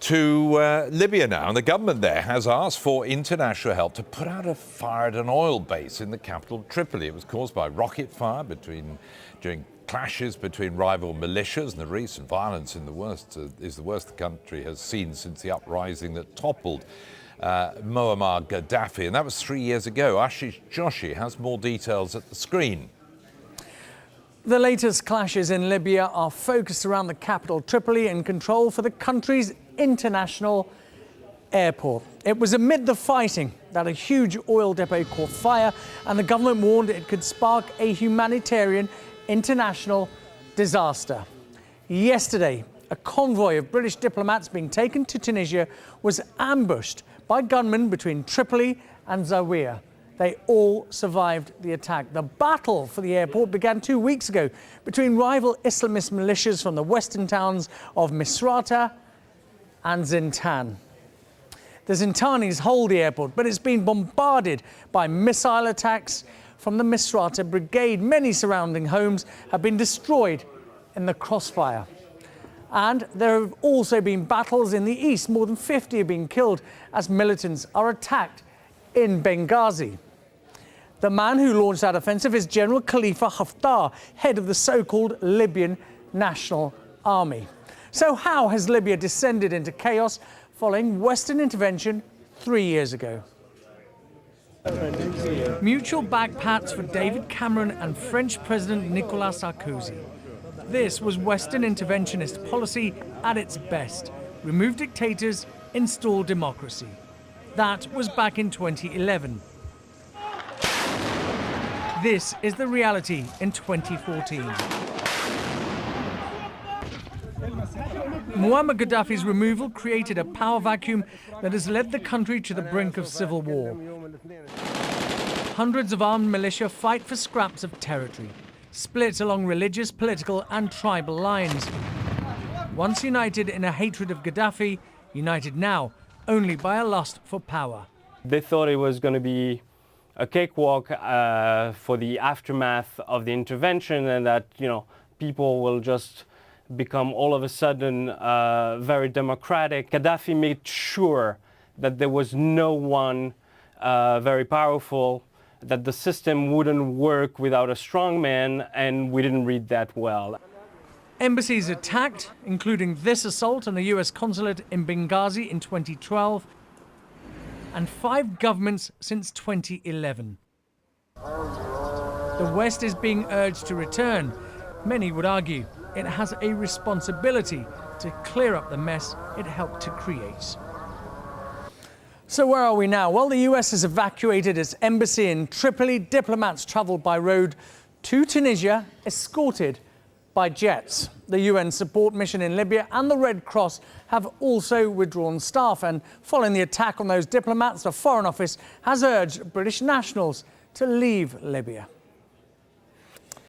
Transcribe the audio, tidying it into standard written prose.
To Libya now, and the government there has asked for international help to put out a fire at an oil base in the capital, Tripoli. It was caused by rocket fire during clashes between rival militias, and the recent violence is the worst the country has seen since the uprising that toppled Muammar Gaddafi, and that was 3 years ago. Ashish Joshi has more details at the screen. The latest clashes in Libya are focused around the capital, Tripoli, in control for the country's international airport. It was amid the fighting that a huge oil depot caught fire, and the government warned it could spark a humanitarian international disaster. Yesterday, a convoy of British diplomats being taken to Tunisia was ambushed by gunmen between Tripoli and Zawiya. They all survived the attack. The battle for the airport began 2 weeks ago between rival Islamist militias from the western towns of Misrata and Zintan. The Zintanis hold the airport, but it's been bombarded by missile attacks from the Misrata brigade. Many surrounding homes have been destroyed in the crossfire. And there have also been battles in the east. More than 50 have been killed as militants are attacked in Benghazi. The man who launched that offensive is General Khalifa Haftar, head of the so-called Libyan National Army. So how has Libya descended into chaos following Western intervention 3 years ago? Mutual backpats for David Cameron and French President Nicolas Sarkozy. This was Western interventionist policy at its best. Remove dictators, install democracy. That was back in 2011. This is the reality in 2014. Muammar Gaddafi's removal created a power vacuum that has led the country to the brink of civil war. Hundreds of armed militia fight for scraps of territory, split along religious, political and tribal lines. Once united in a hatred of Gaddafi, united now only by a lust for power. They thought it was going to be a cakewalk for the aftermath of the intervention, and that, people will just become all of a sudden very democratic. Gaddafi made sure that there was no one very powerful, that the system wouldn't work without a strong man, and we didn't read that well. Embassies attacked, including this assault on the US consulate in Benghazi in 2012, and 5 governments since 2011. The West is being urged to return. Many would argue it has a responsibility to clear up the mess it helped to create. So where are we now? Well, the US has evacuated its embassy in Tripoli. Diplomats traveled by road to Tunisia, escorted by jets. The UN support mission in Libya and the Red Cross have also withdrawn staff. And following the attack on those diplomats, the Foreign Office has urged British nationals to leave Libya.